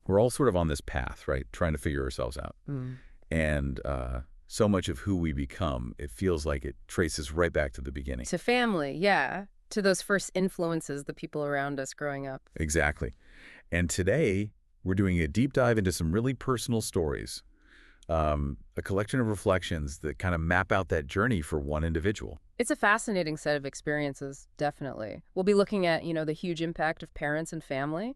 We're all sort of on this path, right? Trying to figure ourselves out. And so much of who we become, it feels like it traces right back to the beginning. To family, yeah. To those first influences, the people around us growing up. Exactly. And today, we're doing a deep dive into some really personal stories, a collection of reflections that kind of map out that journey for one individual. It's a fascinating set of experiences, definitely. We'll be looking at, the huge impact of parents and family,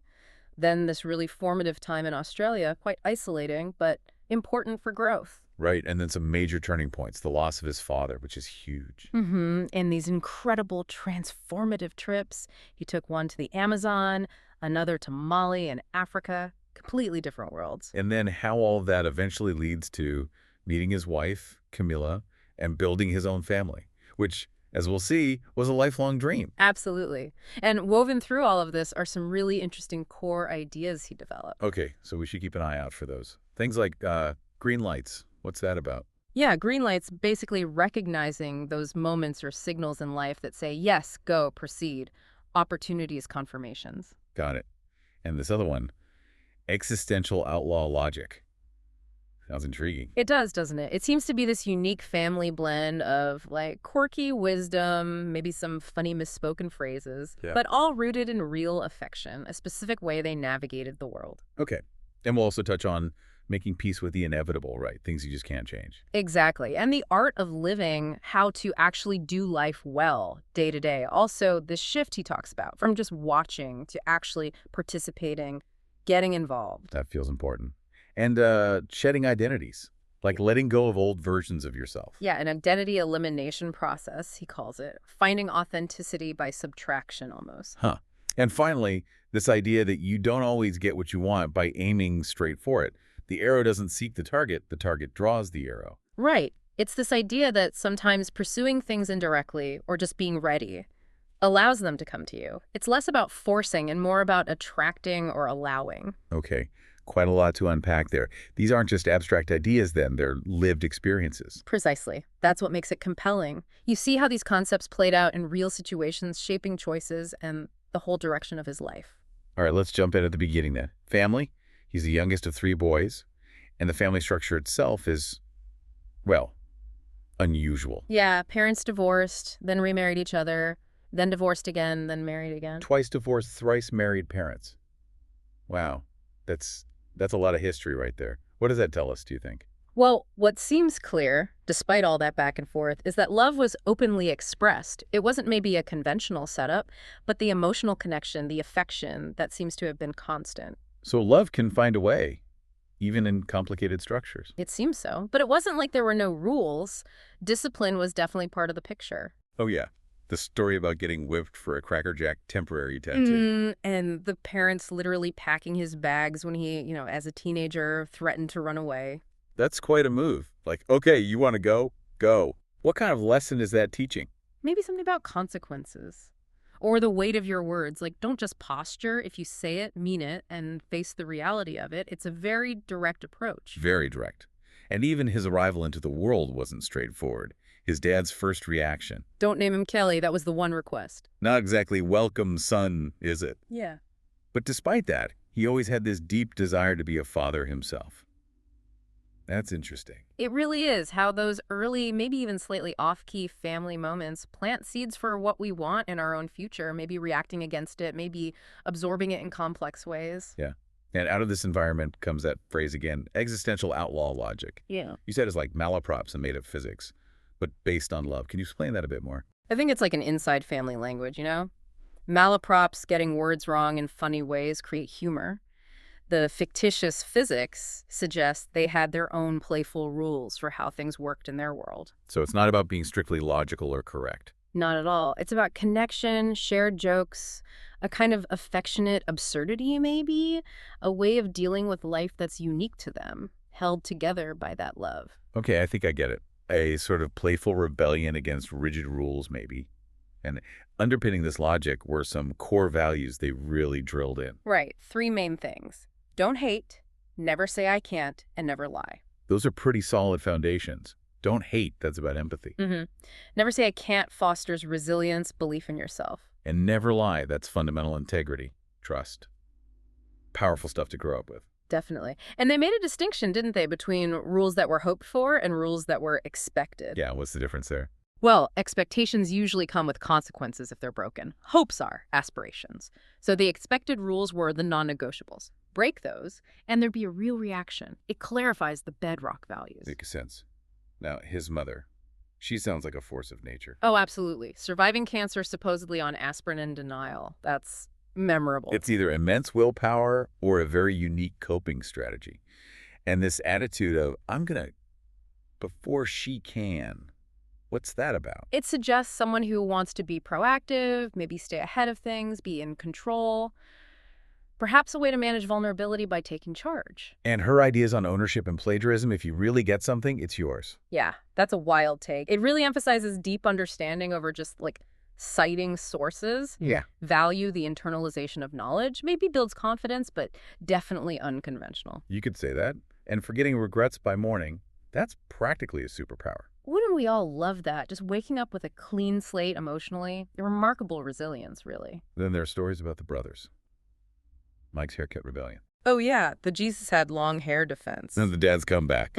then this really formative time in Australia, quite isolating, but important for growth. Right, and then some major turning points, the loss of his father, which is huge. And these incredible transformative trips. He took one to the Amazon, another to Mali and Africa, completely different worlds. And then how all of that eventually leads to meeting his wife, Camilla, and building his own family, which, as we'll see, was a lifelong dream. Absolutely. And woven through all of this are some really interesting core ideas he developed. Okay, so we should keep an eye out for those. Things like Greenlights. What's that about? Yeah, Greenlights, basically recognizing those moments or signals in life that say, yes, go, proceed. Opportunities, confirmations. Got it. And this other one, existential outlaw logic. Sounds intriguing. It does, doesn't it? It seems to be this unique family blend of, quirky wisdom, maybe some funny misspoken phrases, but all rooted in real affection, a specific way they navigated the world. Okay. And we'll also touch on making peace with the inevitable, right? Things you just can't change. Exactly. And the art of living, how to actually do life well day to day. Also, this shift he talks about from just watching to actually participating, getting involved. That feels important. And shedding identities, like letting go of old versions of yourself. Yeah, an identity elimination process, he calls it. Finding authenticity by subtraction almost. And finally, this idea that you don't always get what you want by aiming straight for it. The arrow doesn't seek the target draws the arrow. Right. It's this idea that sometimes pursuing things indirectly or just being ready allows them to come to you. It's less about forcing and more about attracting or allowing. Okay. Quite a lot to unpack there. These aren't just abstract ideas then, they're lived experiences. Precisely. That's what makes it compelling. You see how these concepts played out in real situations, shaping choices and the whole direction of his life. All right, let's jump in at the beginning then. Family. He's the youngest of 3 boys, and the family structure itself is, well, unusual. Yeah, parents divorced, then remarried each other, then divorced again, then married again. Twice divorced, thrice married parents. Wow, that's a lot of history right there. What does that tell us, do you think? Well, what seems clear, despite all that back and forth, is that love was openly expressed. It wasn't maybe a conventional setup, but the emotional connection, the affection, that seems to have been constant. So love can find a way, even in complicated structures. It seems so. But it wasn't like there were no rules. Discipline was definitely part of the picture. Oh, yeah. The story about getting whipped for a Cracker Jack temporary tattoo. And the parents literally packing his bags when he, as a teenager, threatened to run away. That's quite a move. Like, okay, you want to go? Go. What kind of lesson is that teaching? Maybe something about consequences. Or the weight of your words. Like, don't just posture. If you say it, mean it, and face the reality of it. It's a very direct approach. Very direct. And even his arrival into the world wasn't straightforward. His dad's first reaction. Don't name him Kelly. That was the one request. Not exactly welcome, son, is it? Yeah. But despite that, he always had this deep desire to be a father himself. That's interesting. It really is how those early, maybe even slightly off-key family moments plant seeds for what we want in our own future, maybe reacting against it, maybe absorbing it in complex ways. Yeah. And out of this environment comes that phrase again, existential outlaw logic. Yeah. You said it's like malaprops and made of physics, but based on love. Can you explain that a bit more? I think it's like an inside family language, Malaprops, getting words wrong in funny ways, create humor. The fictitious physics suggests they had their own playful rules for how things worked in their world. So it's not about being strictly logical or correct. Not at all. It's about connection, shared jokes, a kind of affectionate absurdity maybe, a way of dealing with life that's unique to them, held together by that love. Okay, I think I get it. A sort of playful rebellion against rigid rules maybe. And underpinning this logic were some core values they really drilled in. Right. 3 main things. Don't hate, never say I can't, and never lie. Those are pretty solid foundations. Don't hate, that's about empathy. Never say I can't fosters resilience, belief in yourself. And never lie, that's fundamental integrity, trust. Powerful stuff to grow up with. Definitely. And they made a distinction, didn't they, between rules that were hoped for and rules that were expected. Yeah, what's the difference there? Well, expectations usually come with consequences if they're broken. Hopes are aspirations. So the expected rules were the non-negotiables. Break those, and there'd be a real reaction. It clarifies the bedrock values. Makes sense. Now, his mother, she sounds like a force of nature. Oh, absolutely. Surviving cancer supposedly on aspirin and denial. That's memorable. It's either immense willpower or a very unique coping strategy. And this attitude of, I'm going to, before she can, what's that about? It suggests someone who wants to be proactive, maybe stay ahead of things, be in control. Perhaps a way to manage vulnerability by taking charge. And her ideas on ownership and plagiarism, if you really get something, it's yours. Yeah, that's a wild take. It really emphasizes deep understanding over just, like, citing sources. Yeah. Value the internalization of knowledge. Maybe builds confidence, but definitely unconventional. You could say that. And forgetting regrets by morning, that's practically a superpower. Wouldn't we all love that? Just waking up with a clean slate emotionally. A remarkable resilience, really. Then there are stories about the brothers. Mike's haircut rebellion. Oh, yeah. The Jesus had long hair defense. And the dad's comeback.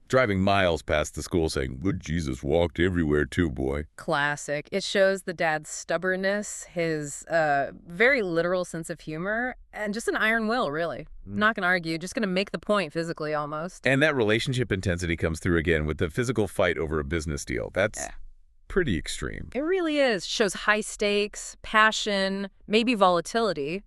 Driving miles past the school saying, "Good Jesus walked everywhere too, boy." Classic. It shows the dad's stubbornness, his very literal sense of humor, and just an iron will, really. Not going to argue, just going to make the point physically almost. And that relationship intensity comes through again with the physical fight over a business deal. That's pretty extreme. It really is. Shows high stakes, passion, maybe volatility.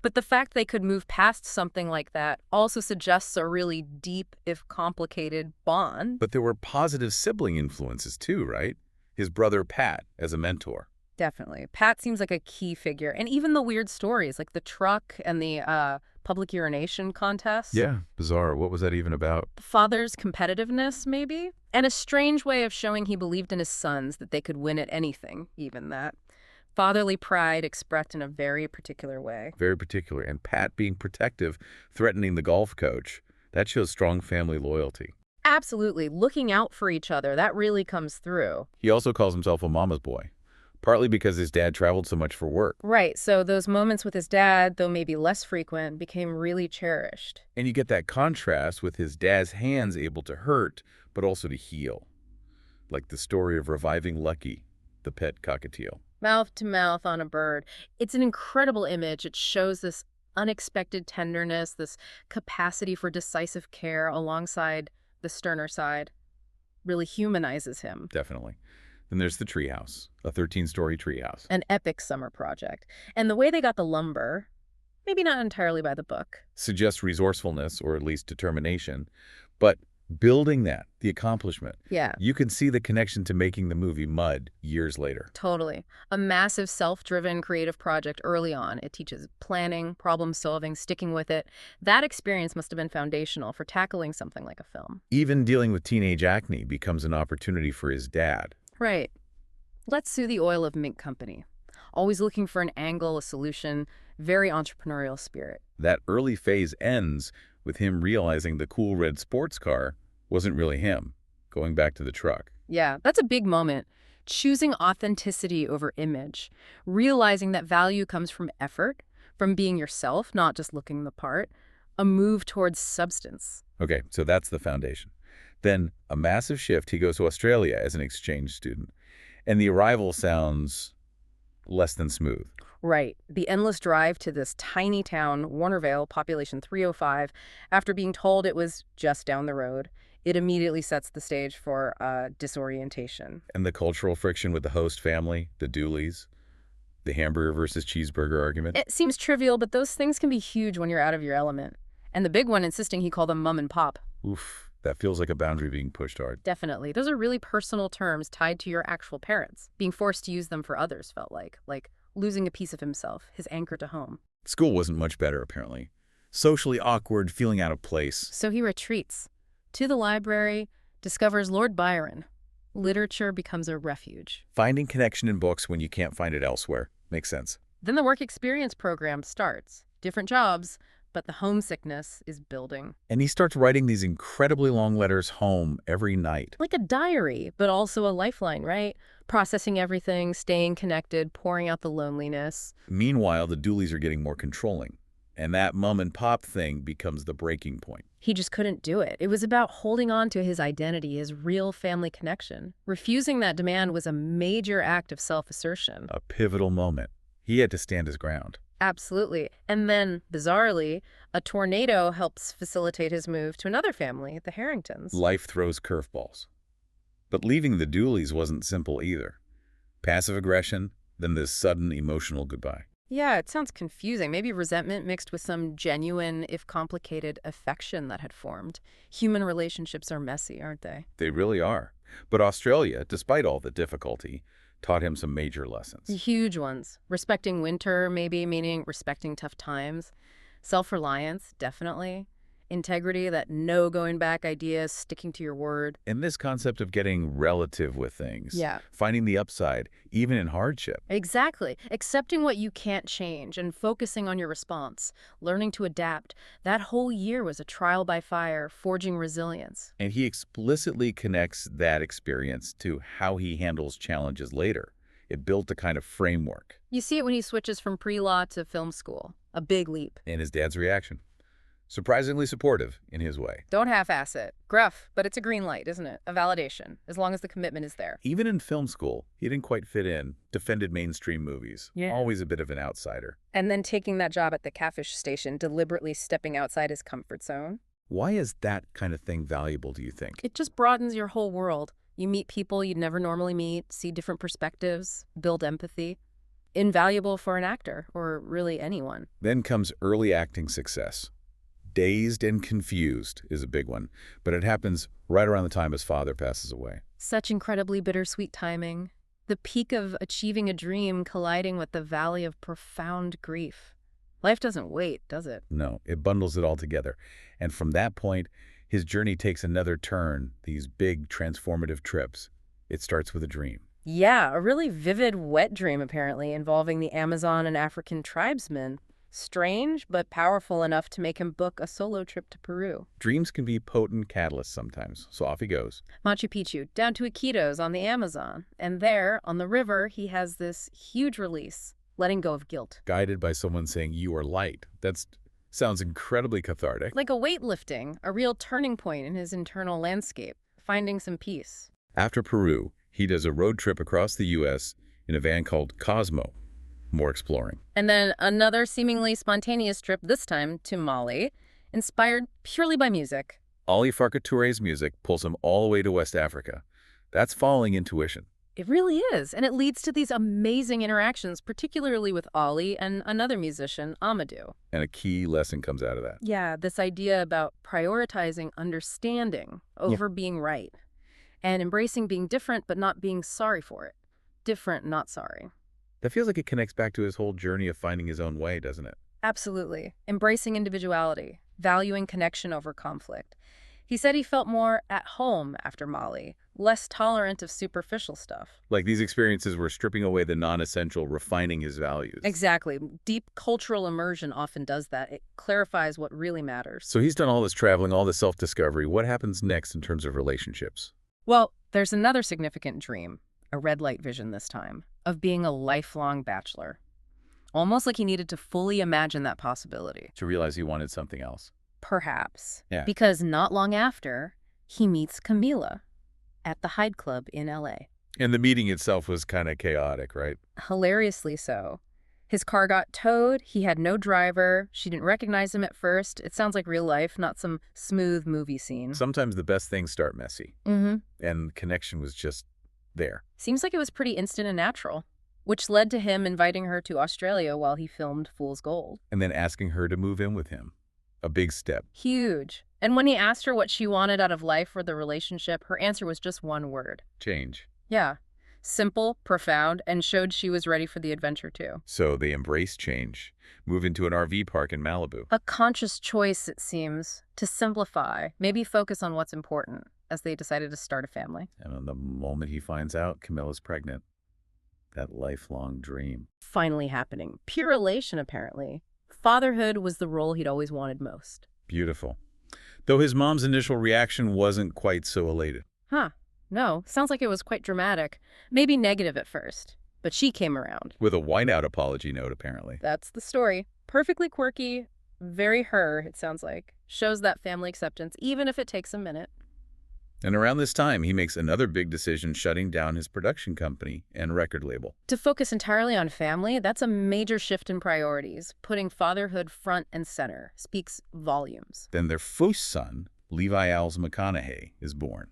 But the fact they could move past something like that also suggests a really deep, if complicated, bond. But there were positive sibling influences too, right? His brother Pat as a mentor. Definitely. Pat seems like a key figure. And even the weird stories, like the truck and the public urination contest. Yeah, bizarre. What was that even about? The father's competitiveness, maybe? And a strange way of showing he believed in his sons, that they could win at anything, even that. Fatherly pride expressed in a very particular way. Very particular. And Pat being protective, threatening the golf coach, that shows strong family loyalty. Absolutely. Looking out for each other, that really comes through. He also calls himself a mama's boy, partly because his dad traveled so much for work. Right. So those moments with his dad, though maybe less frequent, became really cherished. And you get that contrast with his dad's hands able to hurt, but also to heal. Like the story of reviving Lucky, the pet cockatiel. Mouth to mouth on a bird. It's an incredible image. It shows this unexpected tenderness, this capacity for decisive care alongside the sterner side. Really humanizes him. Definitely. Then there's the treehouse, a 13-story treehouse. An epic summer project. And the way they got the lumber, maybe not entirely by the book. Suggests resourcefulness, or at least determination. But building that, the accomplishment. Yeah. You can see the connection to making the movie Mud years later. Totally. A massive self-driven creative project early on. It teaches planning, problem solving, sticking with it. That experience must have been foundational for tackling something like a film. Even dealing with teenage acne becomes an opportunity for his dad. Right. Let's sue the oil of mink company. Always looking for an angle, a solution, very entrepreneurial spirit. That early phase ends with him realizing the cool red sports car wasn't really him, going back to the truck. Yeah, that's a big moment. Choosing authenticity over image. Realizing that value comes from effort, from being yourself, not just looking the part. A move towards substance. Okay, so that's the foundation. Then a massive shift. He goes to Australia as an exchange student. And the arrival sounds less than smooth. Right. The endless drive to this tiny town, Warnervale, population 305, after being told it was just down the road, it immediately sets the stage for disorientation. And the cultural friction with the host family, the Dooleys, the hamburger versus cheeseburger argument. It seems trivial, but those things can be huge when you're out of your element. And the big one insisting he called them mom and pop. Oof, that feels like a boundary being pushed hard. Definitely. Those are really personal terms tied to your actual parents. Being forced to use them for others felt like losing a piece of himself, his anchor to home. School wasn't much better, apparently. Socially awkward, feeling out of place. So he retreats to the library, discovers Lord Byron. Literature becomes a refuge. Finding connection in books when you can't find it elsewhere. Makes sense. Then the work experience program starts. Different jobs, but the homesickness is building. And he starts writing these incredibly long letters home every night. Like a diary, but also a lifeline, right? Processing everything, staying connected, pouring out the loneliness. Meanwhile, the Dooleys are getting more controlling. And that mom and pop thing becomes the breaking point. He just couldn't do it. It was about holding on to his identity, his real family connection. Refusing that demand was a major act of self-assertion. A pivotal moment. He had to stand his ground. Absolutely. And then, bizarrely, a tornado helps facilitate his move to another family, the Harringtons. Life throws curveballs. But leaving the Dooleys wasn't simple either. Passive aggression, then this sudden emotional goodbye. Yeah, it sounds confusing. Maybe resentment mixed with some genuine, if complicated, affection that had formed. Human relationships are messy, aren't they? They really are. But Australia, despite all the difficulty, taught him some major lessons. Huge ones. Respecting winter, maybe, meaning respecting tough times. Self-reliance, definitely. Integrity, that no going back idea, sticking to your word. And this concept of getting relative with things. Yeah. Finding the upside, even in hardship. Exactly. Accepting what you can't change and focusing on your response. Learning to adapt. That whole year was a trial by fire, forging resilience. And he explicitly connects that experience to how he handles challenges later. It built a kind of framework. You see it when he switches from pre-law to film school. A big leap. And his dad's reaction. Surprisingly supportive in his way. Don't half-ass it. Gruff, but it's a green light, isn't it? A validation, as long as the commitment is there. Even in film school, he didn't quite fit in, defended mainstream movies. Yeah. Always a bit of an outsider. And then taking that job at the catfish station, deliberately stepping outside his comfort zone. Why is that kind of thing valuable, do you think? It just broadens your whole world. You meet people you'd never normally meet, see different perspectives, build empathy. Invaluable for an actor, or really anyone. Then comes early acting success. Dazed and confused is a big one, but it happens right around the time his father passes away. Such incredibly bittersweet timing. The peak of achieving a dream colliding with the valley of profound grief. Life doesn't wait, does it? No, it bundles it all together. And from that point, his journey takes another turn, these big transformative trips. It starts with a dream. Yeah, a really vivid, wet dream, apparently, involving the Amazon and African tribesmen. Strange, but powerful enough to make him book a solo trip to Peru. Dreams can be potent catalysts sometimes, so off he goes. Machu Picchu, down to Iquitos on the Amazon. And there, on the river, he has this huge release, letting go of guilt. Guided by someone saying, "You are light." That sounds incredibly cathartic. Like a weightlifting, a real turning point in his internal landscape, finding some peace. After Peru, he does a road trip across the U.S. in a van called Cosmo. More exploring. And then another seemingly spontaneous trip, this time to Mali, inspired purely by music. Ali Farka Touré's music pulls him all the way to West Africa. That's following intuition. It really is, and it leads to these amazing interactions, particularly with Ali and another musician, Amadou. And a key lesson comes out of that. Yeah, this idea about prioritizing understanding over being right, and embracing being different but not being sorry for it. Different, not sorry. That feels like it connects back to his whole journey of finding his own way, doesn't it? Absolutely. Embracing individuality, valuing connection over conflict. He said he felt more at home after Mali, less tolerant of superficial stuff. Like these experiences were stripping away the non-essential, refining his values. Exactly. Deep cultural immersion often does that. It clarifies what really matters. So he's done all this traveling, all this self-discovery. What happens next in terms of relationships? Well, there's another significant dream, a red light vision this time, of being a lifelong bachelor. Almost like he needed to fully imagine that possibility. To realize he wanted something else. Perhaps. Yeah. Because not long after, he meets Camila at the Hyde Club in L.A. And the meeting itself was kind of chaotic, right? Hilariously so. His car got towed, he had no driver, she didn't recognize him at first. It sounds like real life, not some smooth movie scene. Sometimes the best things start messy. Mm-hmm. And connection was just there. Seems like it was pretty instant and natural, which led to him inviting her to Australia while he filmed Fool's Gold. And then asking her to move in with him. A big step. Huge. And when he asked her what she wanted out of life or the relationship, her answer was just one word. Change. Yeah. Simple, profound, and showed she was ready for the adventure too. So they embrace change, move into an RV park in Malibu. A conscious choice, it seems, to simplify, maybe focus on what's important, as they decided to start a family. And on the moment he finds out Camilla's pregnant, that lifelong dream. Finally happening. Pure elation, apparently. Fatherhood was the role he'd always wanted most. Beautiful. Though his mom's initial reaction wasn't quite so elated. Huh. No, sounds like it was quite dramatic. Maybe negative at first. But she came around. With a whiteout apology note, apparently. That's the story. Perfectly quirky, Very her, it sounds like. Shows that family acceptance, even if it takes a minute. And around this time, he makes another big decision, shutting down his production company and record label. To focus entirely on family, that's a major shift in priorities. Putting fatherhood front and center speaks volumes. Then their first son, Levi Alves McConaughey, is born.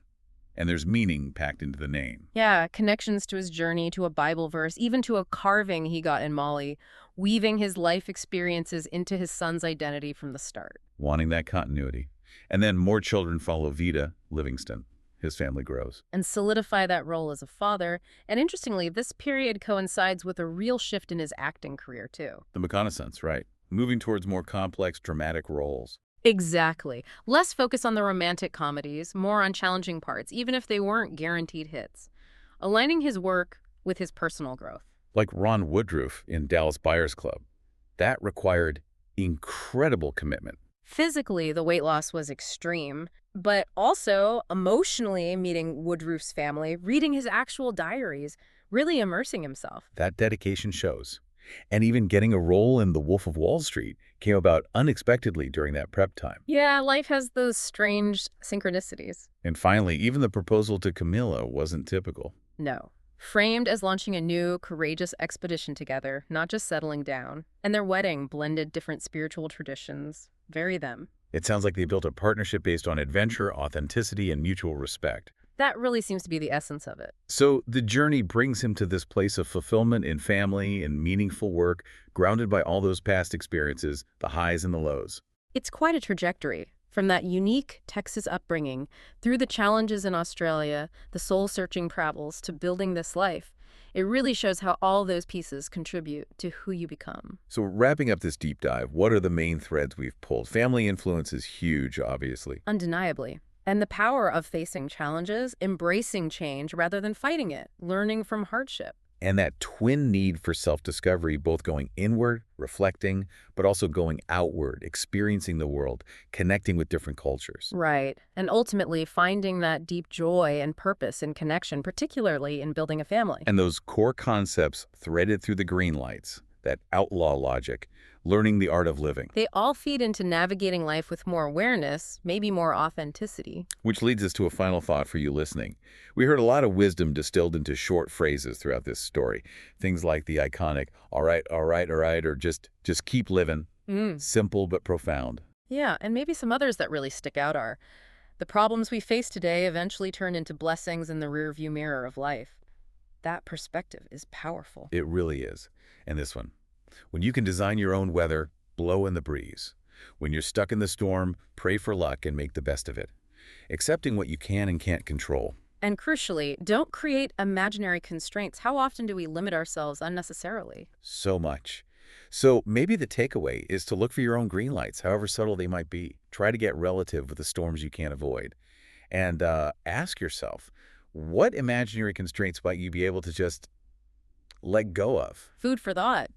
And there's meaning packed into the name. Yeah, connections to his journey, to a Bible verse, even to a carving he got in Mali, weaving his life experiences into his son's identity from the start. Wanting that continuity. And then more children follow Vida Livingston. His family grows. And solidify that role as a father. And interestingly, this period coincides with a real shift in his acting career, too. The McConaissance, right. Moving towards more complex, dramatic roles. Exactly. Less focus on the romantic comedies, more on challenging parts, even if they weren't guaranteed hits. Aligning his work with his personal growth. Like Ron Woodroof in Dallas Buyers Club. That required incredible commitment. Physically, the weight loss was extreme, but also emotionally meeting Woodroof's family, reading his actual diaries, really immersing himself. That dedication shows. And even getting a role in The Wolf of Wall Street came about unexpectedly during that prep time. Yeah, life has those strange synchronicities. And finally, even the proposal to Camilla wasn't typical. No. Framed as launching a new, courageous expedition together, not just settling down. And their wedding blended different spiritual traditions. Very them. It sounds like they built a partnership based on adventure, authenticity, and mutual respect. That really seems to be the essence of it. So the journey brings him to this place of fulfillment in family and meaningful work, grounded by all those past experiences, the highs and the lows. It's quite a trajectory. From that unique Texas upbringing, through the challenges in Australia, the soul-searching travels, to building this life. It really shows how all those pieces contribute to who you become. So wrapping up this deep dive, what are the main threads we've pulled? Family influence is huge, obviously. Undeniably. And the power of facing challenges, embracing change rather than fighting it, learning from hardship. And that twin need for self-discovery, both going inward, reflecting, but also going outward, experiencing the world, connecting with different cultures. Right. And ultimately finding that deep joy and purpose and connection, particularly in building a family. And those core concepts threaded through the Greenlights, that outlaw logic, learning the art of living. They all feed into navigating life with more awareness, maybe more authenticity. Which leads us to a final thought for you listening. We heard a lot of wisdom distilled into short phrases throughout this story. Things like the iconic, all right, or just keep living. Simple but profound. Yeah, and maybe some others that really stick out are, the problems we face today eventually turn into blessings in the rearview mirror of life. That perspective is powerful. It really is. And this one. When you can design your own weather, blow in the breeze. When you're stuck in the storm, pray for luck and make the best of it. Accepting what you can and can't control. And crucially, don't create imaginary constraints. How often do we limit ourselves unnecessarily? So much. So maybe the takeaway is to look for your own green lights, however subtle they might be. Try to get relative with the storms you can't avoid. And ask yourself, what imaginary constraints might you be able to just let go of? Food for thought.